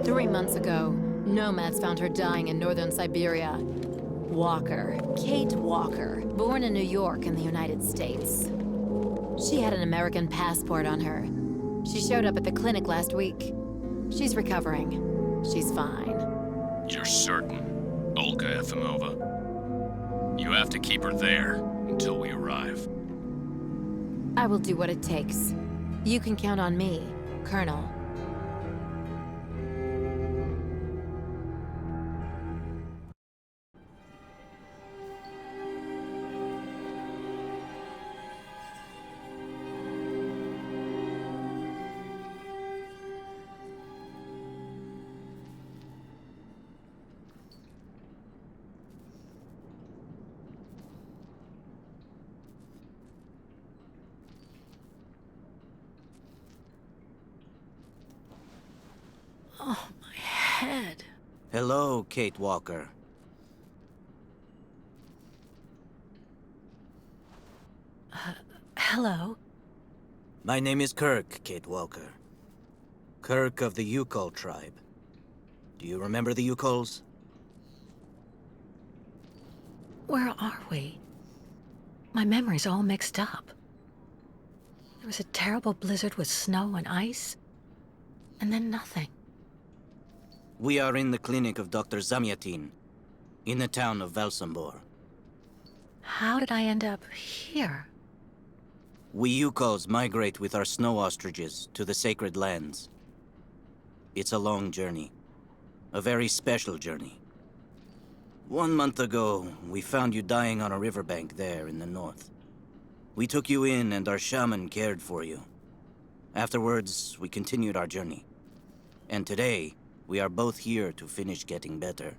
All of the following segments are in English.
3 months ago, nomads found her dying in northern Siberia. Walker, Kate Walker, born in New York in the United States. She had an American passport on her. She showed up at the clinic last week. She's recovering. She's fine. You're certain, Olga Efimova? You have to keep her there until we arrive. I will do what it takes. You can count on me, Colonel. Oh, my head. Hello, Kate Walker. Hello? My name is Kirk, Kate Walker. Kirk of the Youkol tribe. Do you remember the Youkols? Where are we? My memory's all mixed up. There was a terrible blizzard with snow and ice, and then nothing. We are in the clinic of Dr. Zamyatin, in the town of Valsambor. How did I end up here? We Youkols migrate with our snow ostriches to the sacred lands. It's a long journey. A very special journey. 1 month ago, we found you dying on a riverbank there in the north. We took you in and our shaman cared for you. Afterwards, we continued our journey. And today, we are both here to finish getting better.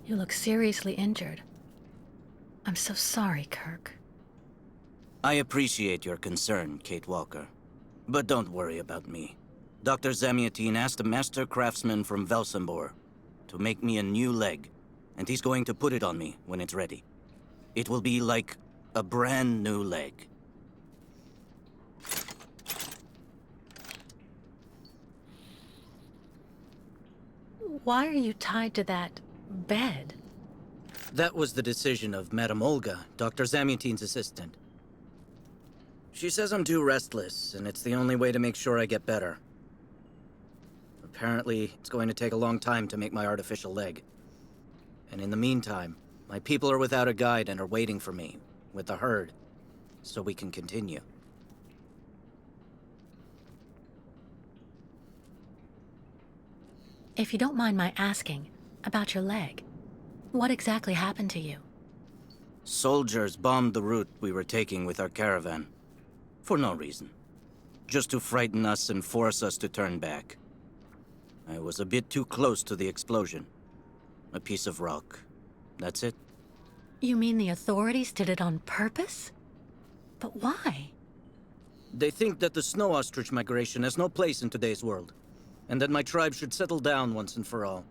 You look seriously injured. I'm so sorry, Kirk. I appreciate your concern, Kate Walker. But don't worry about me. Dr. Zamyatin asked a master craftsman from Valsambor to make me a new leg, and he's going to put it on me when it's ready. It will be like a brand new leg. Why are you tied to that bed? That was the decision of Madame Olga, Dr. Zamyatin's assistant. She says I'm too restless, and it's the only way to make sure I get better. Apparently, it's going to take a long time to make my artificial leg. And in the meantime, my people are without a guide and are waiting for me, with the herd, so we can continue. If you don't mind my asking about your leg, what exactly happened to you? Soldiers bombed the route we were taking with our caravan. For no reason. Just to frighten us and force us to turn back. I was a bit too close to the explosion. A piece of rock. That's it. You mean the authorities did it on purpose? But why? They think that the snow ostrich migration has no place in today's world, and that my tribe should settle down once and for all.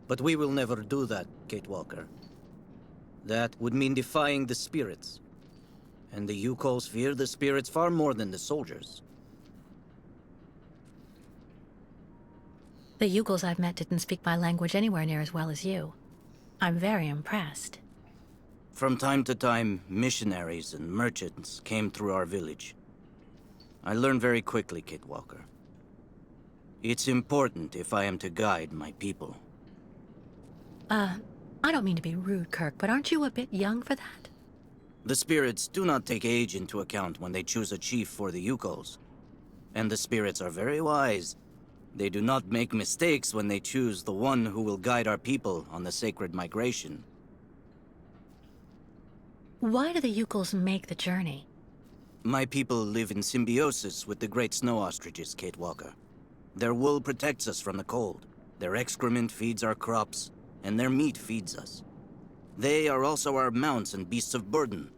But we will never do that, Kate Walker. That would mean defying the spirits. And the Youkols fear the spirits far more than the soldiers. The Youkols I've met didn't speak my language anywhere near as well as you. I'm very impressed. From time to time, missionaries and merchants came through our village. I learned very quickly, Kate Walker. It's important if I am to guide my people. I don't mean to be rude, Kirk, but aren't you a bit young for that? The spirits do not take age into account when they choose a chief for the Youkols. And the spirits are very wise. They do not make mistakes when they choose the one who will guide our people on the sacred migration. Why do the Youkols make the journey? My people live in symbiosis with the great snow ostriches, Kate Walker. Their wool protects us from the cold. Their excrement feeds our crops, and their meat feeds us. They are also our mounts and beasts of burden,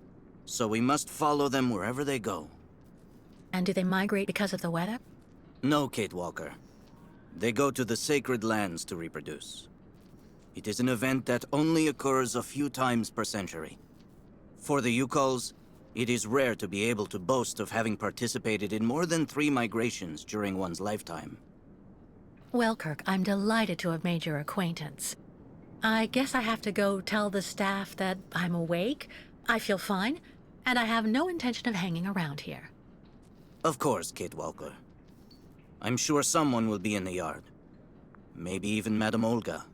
so we must follow them wherever they go. And do they migrate because of the weather? No, Kate Walker. They go to the sacred lands to reproduce. It is an event that only occurs a few times per century. For the Youkols, it is rare to be able to boast of having participated in more than 3 migrations during one's lifetime. Well, Kirk, I'm delighted to have made your acquaintance. I guess I have to go tell the staff that I'm awake, I feel fine, and I have no intention of hanging around here. Of course, Kate Walker. I'm sure someone will be in the yard. Maybe even Madame Olga.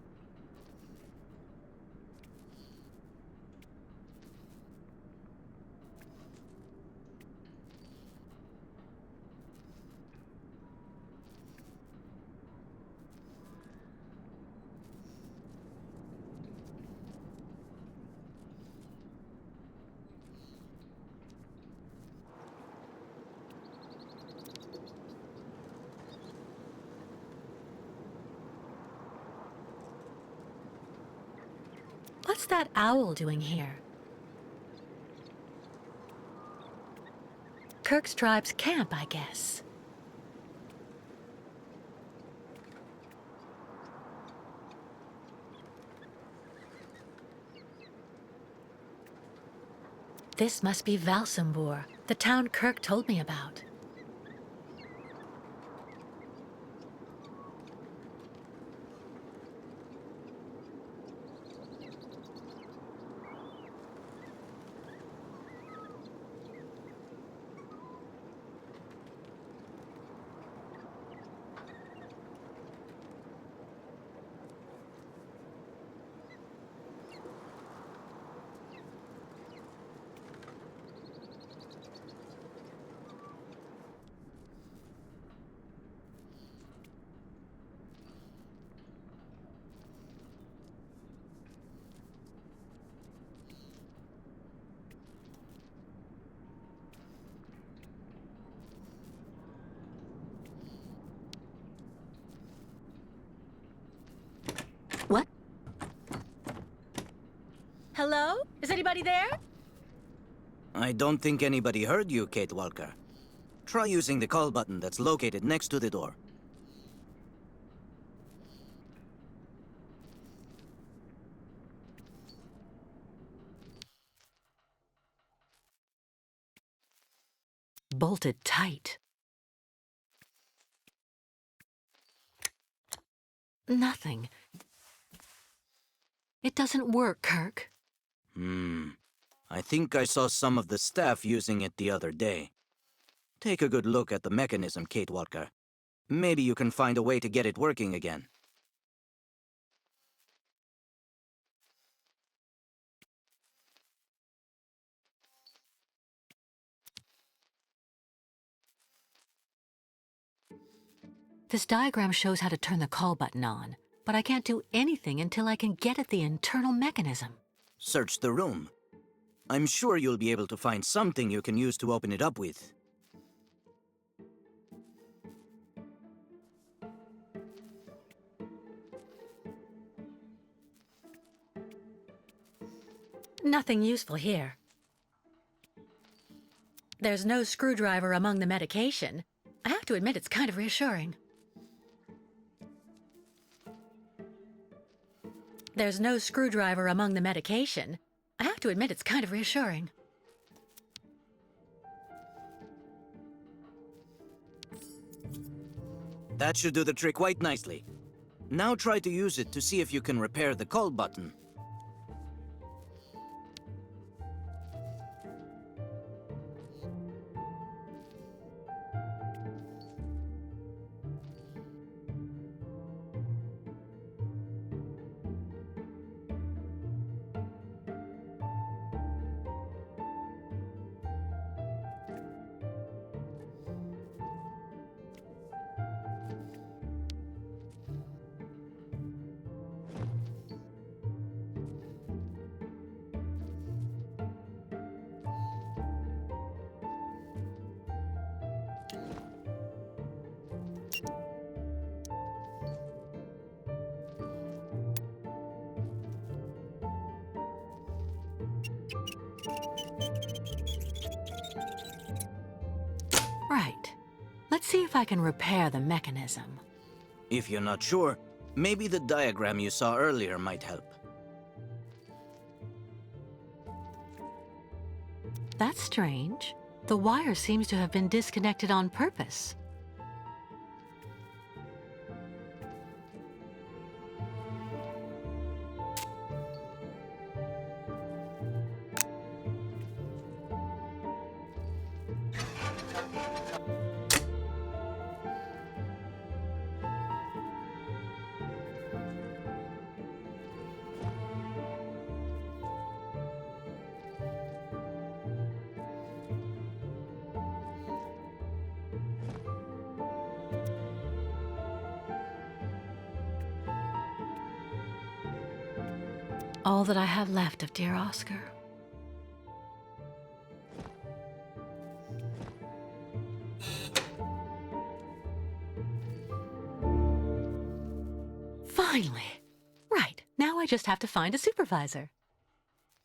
What's that owl doing here? Kirk's tribe's camp, I guess. This must be Valsambur, the town Kirk told me about. What? Hello? Is anybody there? I don't think anybody heard you, Kate Walker. Try using the call button that's located next to the door. Bolted tight. Nothing. It doesn't work, Kirk. I think I saw some of the staff using it the other day. Take a good look at the mechanism, Kate Walker. Maybe you can find a way to get it working again. This diagram shows how to turn the call button on, but I can't do anything until I can get at the internal mechanism. Search the room. I'm sure you'll be able to find something you can use to open it up with. Nothing useful here. There's no screwdriver among the medication. I have to admit it's kind of reassuring. There's no screwdriver among the medication. I have to admit it's kind of reassuring. That should do the trick quite nicely. Now try to use it to see if you can repair the call button. Right. Let's see if I can repair the mechanism. If you're not sure, maybe the diagram you saw earlier might help. That's strange. The wire seems to have been disconnected on purpose. All that I have left of dear Oscar. Finally! Right, now I just have to find a supervisor.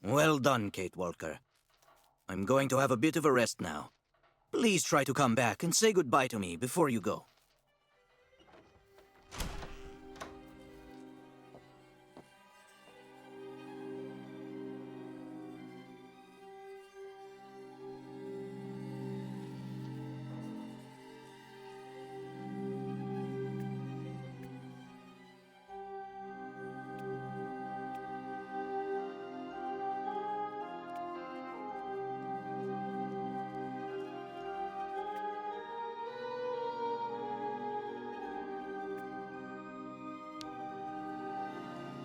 Well done, Kate Walker. I'm going to have a bit of a rest now. Please try to come back and say goodbye to me before you go.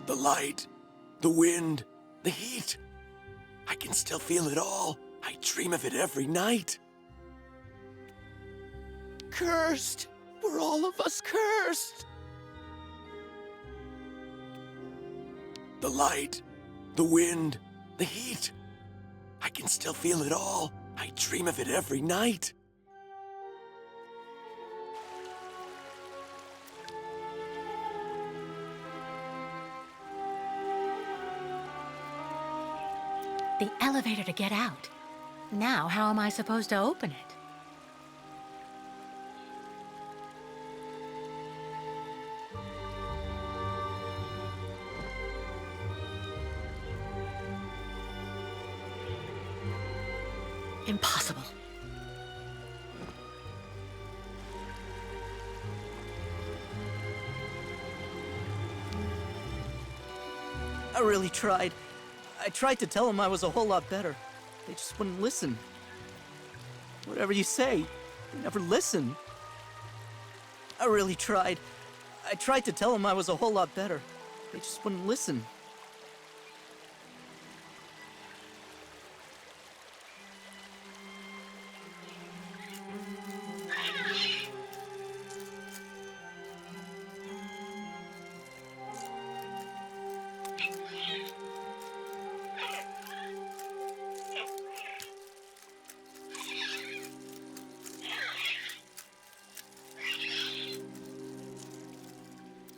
The light, the wind, the heat. I can still feel it all. I dream of it every night. Cursed! We're all of us cursed! The light, the wind, the heat. I can still feel it all. I dream of it every night. The elevator to get out. Now, how am I supposed to open it? Impossible. I really tried. I tried to tell them I was a whole lot better. They just wouldn't listen. Whatever you say, they never listen. I really tried. I tried to tell them I was a whole lot better. They just wouldn't listen.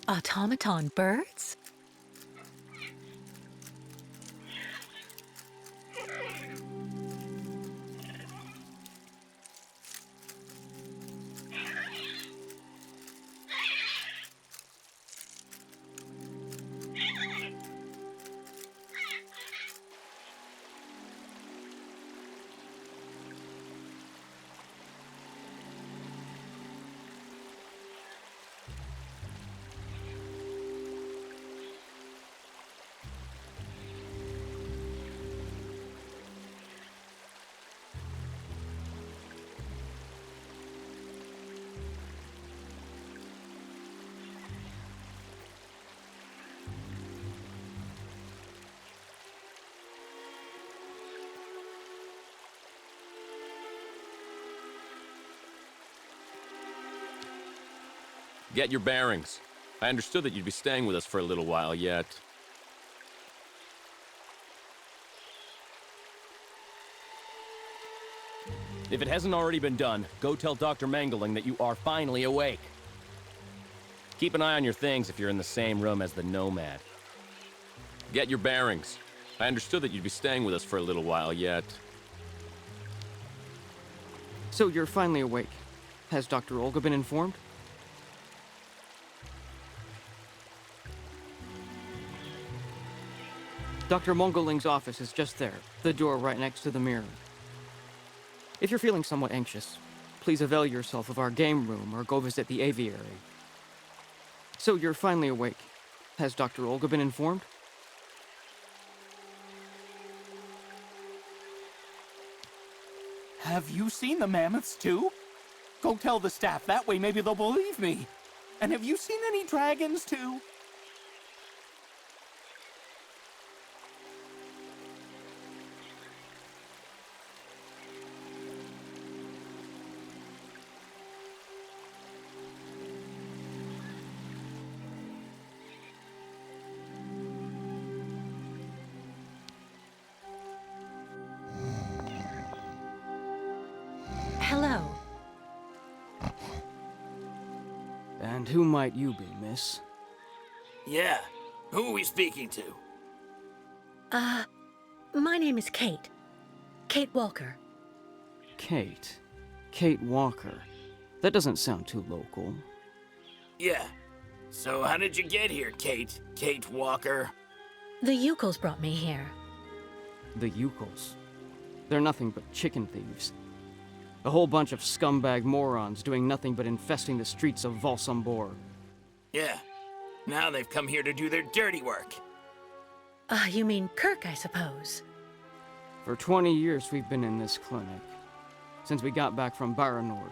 Automaton birds? Get your bearings. I understood that you'd be staying with us for a little while yet. If it hasn't already been done, go tell Dr. Mangling that you are finally awake. Keep an eye on your things if you're in the same room as the Nomad. Get your bearings. I understood that you'd be staying with us for a little while yet. So you're finally awake. Has Dr. Olga been informed? Dr. Mongoling's office is just there, the door right next to the mirror. If you're feeling somewhat anxious, please avail yourself of our game room or go visit the aviary. So you're finally awake. Has Dr. Olga been informed? Have you seen the mammoths too? Go tell the staff, that way maybe they'll believe me. And have you seen any dragons too? Hello. And who might you be, miss? Yeah. Who are we speaking to? My name is Kate. Kate Walker. Kate. Kate Walker. That doesn't sound too local. Yeah. So how did you get here, Kate? Kate Walker? The Youkols brought me here. The Youkols. They're nothing but chicken thieves. A whole bunch of scumbag morons doing nothing but infesting the streets of Valsambor. Yeah. Now they've come here to do their dirty work. You mean Kirk, I suppose. For 20 years we've been in this clinic. Since we got back from Baranor.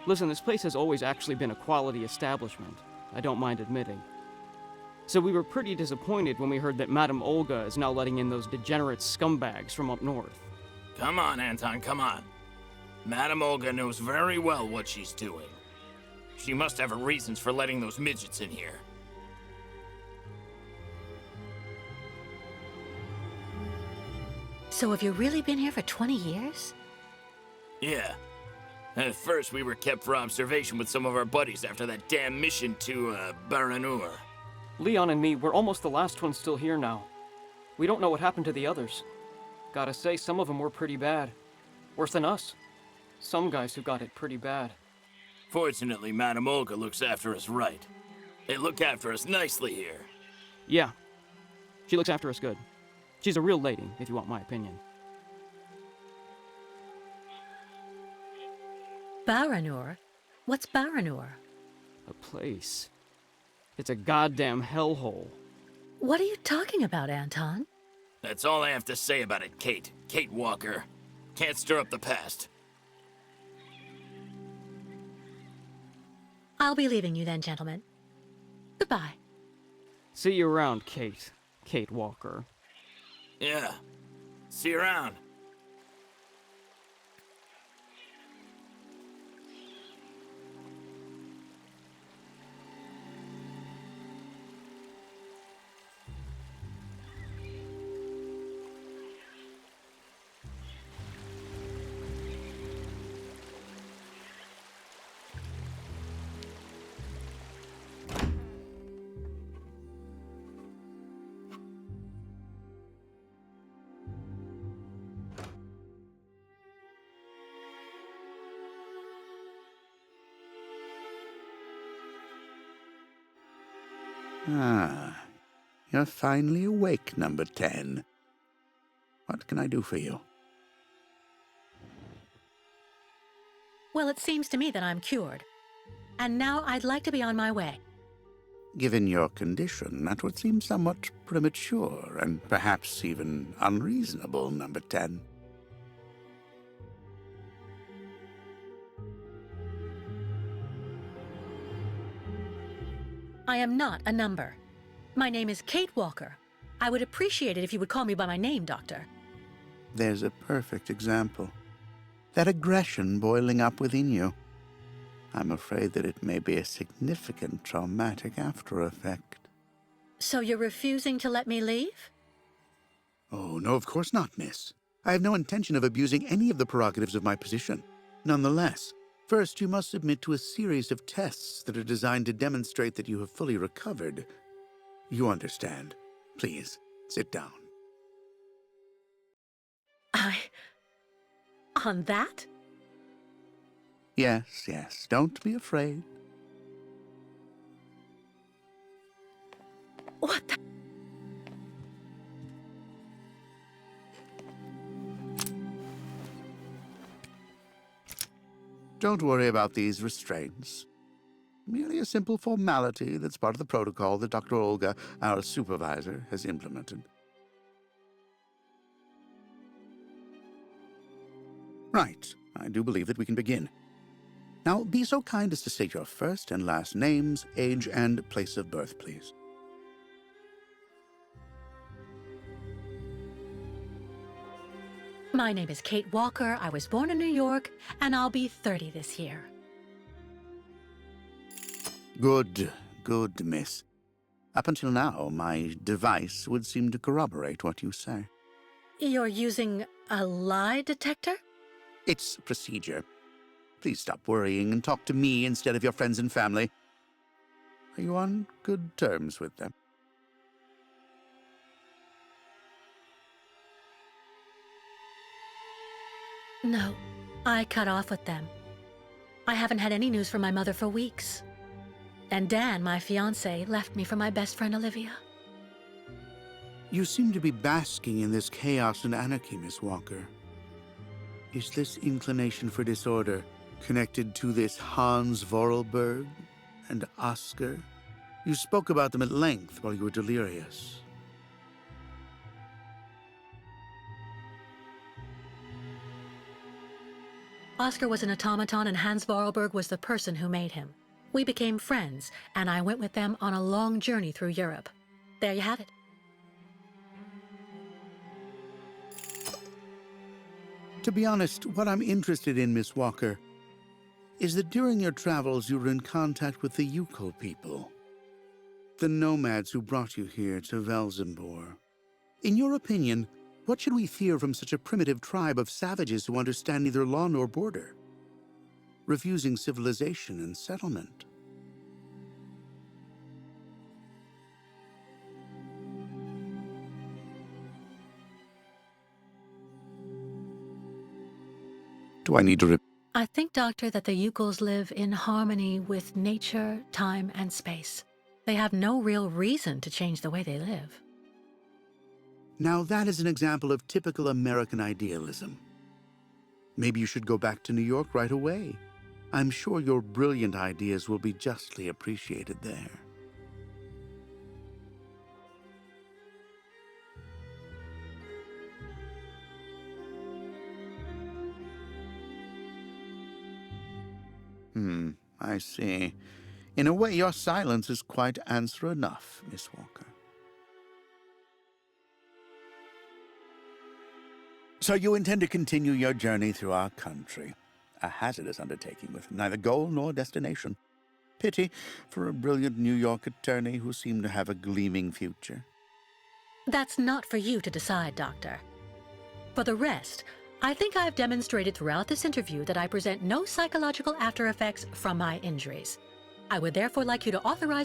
Listen, this place has always actually been a quality establishment. I don't mind admitting. So we were pretty disappointed when we heard that Madame Olga is now letting in those degenerate scumbags from up north. Come on, Anton, come on. Madame Olga knows very well what she's doing. She must have her reasons for letting those midgets in here. So have you really been here for 20 years? Yeah. At first, we were kept for observation with some of our buddies after that damn mission to, Baranur. Leon and me, we're almost the last ones still here now. We don't know what happened to the others. Gotta say, some of them were pretty bad. Worse than us. Some guys who got it pretty bad. Fortunately, Madame Olga looks after us right. They look after us nicely here. Yeah. She looks after us good. She's a real lady, if you want my opinion. Baranur? What's Baranur? A place. It's a goddamn hellhole. What are you talking about, Anton? That's all I have to say about it, Kate. Kate Walker. Can't stir up the past. I'll be leaving you then, gentlemen. Goodbye. See you around, Kate. Kate Walker. Yeah. See you around. Ah, you're finally awake, number 10. What can I do for you? Well, it seems to me that I'm cured. And now I'd like to be on my way. Given your condition, that would seem somewhat premature and perhaps even unreasonable, number 10. I am not a number. My name is Kate Walker. I would appreciate it if you would call me by my name, Doctor. There's a perfect example. That aggression boiling up within you. I'm afraid that it may be a significant traumatic after effect. So you're refusing to let me leave? Oh, no, of course not, miss. I have no intention of abusing any of the prerogatives of my position. Nonetheless, first you must submit to a series of tests that are designed to demonstrate that you have fully recovered. You understand. Please, sit down. On that? Yes, yes, don't be afraid. What the? Don't worry about these restraints. Merely a simple formality that's part of the protocol that Dr. Olga, our supervisor, has implemented. Right. I do believe that we can begin. Now, be so kind as to state your first and last names, age, and place of birth, please. My name is Kate Walker. I was born in New York, and I'll be 30 this year. Good, good, miss. Up until now, my device would seem to corroborate what you say. You're using a lie detector? It's procedure. Please stop worrying and talk to me instead of your friends and family. Are you on good terms with them? No, I cut off with them. I haven't had any news from my mother for weeks. And Dan, my fiancé, left me for my best friend Olivia. You seem to be basking in this chaos and anarchy, Miss Walker. Is this inclination for disorder connected to this Hans Vorarlberg and Oscar? You spoke about them at length while you were delirious. Oscar was an automaton and Hans Vorarlberg was the person who made him. We became friends, and I went with them on a long journey through Europe. There you have it. To be honest, what I'm interested in, Miss Walker, is that during your travels you were in contact with the Youkol people, the nomads who brought you here to Velzembor. In your opinion, what should we fear from such a primitive tribe of savages who understand neither law nor border, refusing civilization and settlement? Do I need to I think, Doctor, that the Youkols live in harmony with nature, time, and space. They have no real reason to change the way they live. Now that is an example of typical American idealism. Maybe you should go back to New York right away. I'm sure your brilliant ideas will be justly appreciated there. I see. In a way, your silence is quite answer enough, Miss Walker. So you intend to continue your journey through our country. A hazardous undertaking with neither goal nor destination. Pity for a brilliant New York attorney who seemed to have a gleaming future. That's not for you to decide, Doctor. For the rest, I think I've demonstrated throughout this interview that I present no psychological after effects from my injuries. I would therefore like you to authorize